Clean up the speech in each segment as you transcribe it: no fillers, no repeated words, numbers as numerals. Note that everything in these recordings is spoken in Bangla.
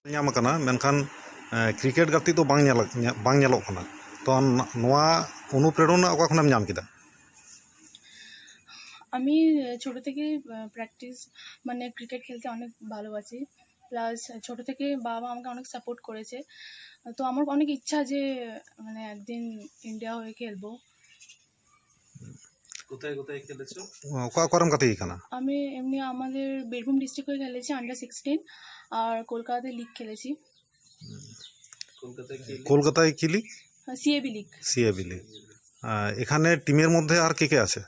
ᱧᱟᱢ ᱟᱠᱟᱱᱟ ᱢᱮᱱᱠᱷᱟᱱ ক্রিকেট ᱜᱟᱛᱮᱜ ᱫᱚ ᱵᱟᱝ ᱧᱮᱞᱚᱜ ᱠᱟᱱᱟ তো ᱱᱚᱣᱟ অনুপ্রেরণা অকা খᱚᱱᱮᱢ ᱧᱟᱢ কেᱫᱟ? আমি ছোট থেকে প্র্যাকটিস মানে ক্রিকেট খেলতে অনেক ভালোবাসি, প্লাস ছোট থেকে বাবা আমাকে অনেক সাপোর্ট করেছে। তো আমার অনেক ইচ্ছা যে মানে একদিন ইন্ডিয়া হয়ে খেলবো। কোথায় কোথায় খেলেছো? অকা অকারেম গাতেই কানা? আমি এমনি আমাদের বীরভূম ডিস্ট্রিক্ট হয়ে খেলেছি আন্ডার 16, আর কলকাতাতে লিগ খেলেছি। কলকাতায় কি league? CAB league. CAB league. এখানে টিমের মধ্যে আর কে কে আছে?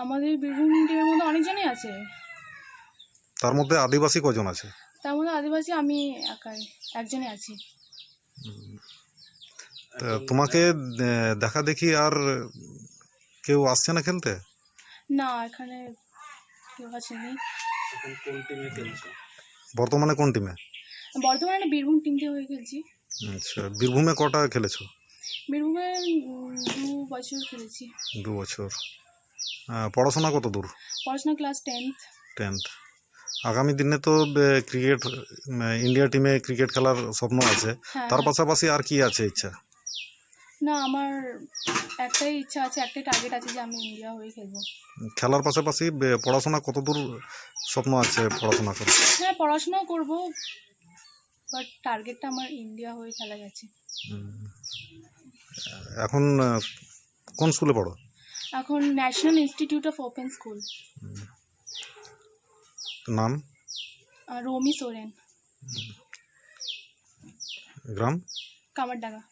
আমাদের বীরভূম টিমের মধ্যে অনেকজনই আছে। তার মধ্যে আদিবাসী কজন আছে? তার মধ্যে আদিবাসী আমি একজনই আছি। তোমাকে দেখা দেখি আর কেউ আসছে না খেলতে? না, এখানে কেউ আসেনি। কোন টিমে খেলছো? বর্তমানে কোন টিমে? বর্তমানে বীরভূম টিম দিয়ে হয়ে খেলছি। আচ্ছা, বীরভূমে কটা খেলেছো? বীরভূমে 2 বছর খেলেছি। 2 বছর। পড়াশোনা কত দূর? পড়াশোনা ক্লাস 10th। আগামী দিনে তো ক্রিকেট ইন্ডিয়া টিমে ক্রিকেট খেলার স্বপ্ন আছে, তার পাশাপাশি আর কি আছে ইচ্ছা? না, আমার একটাই ইচ্ছা আছে, একটাই টার্গেট আছে যে আমি ইন্ডিয়া হয়ে খেলবো। খেলার পাশাপাশি পড়াশোনা কত দূর স্বপ্ন আছে পড়াশোনা করে? হ্যাঁ, পড়াশোনাও করবো, বাট টার্গেটটা আমার ইন্ডিয়া হয়ে খেলা গেছে। এখন কোন স্কুলে পড়ো? এখন national institute of open school. নাম? রোমি সোরেন। গ্রাম? কামারডাঙ্গা।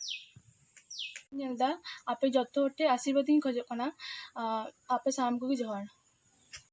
ᱧᱮᱞᱫᱟ ᱟᱯᱮ ᱡᱚᱛᱚ ᱦᱚᱲ ᱴᱷᱮᱱ ᱟᱥᱤᱨᱵᱟᱫ ᱤᱧ ᱠᱷᱚᱡᱚᱜ ᱠᱟᱱᱟ, ᱟᱯᱮ ᱥᱟᱱᱟᱢ ᱠᱚᱜᱮ ᱡᱚᱦᱟᱨ।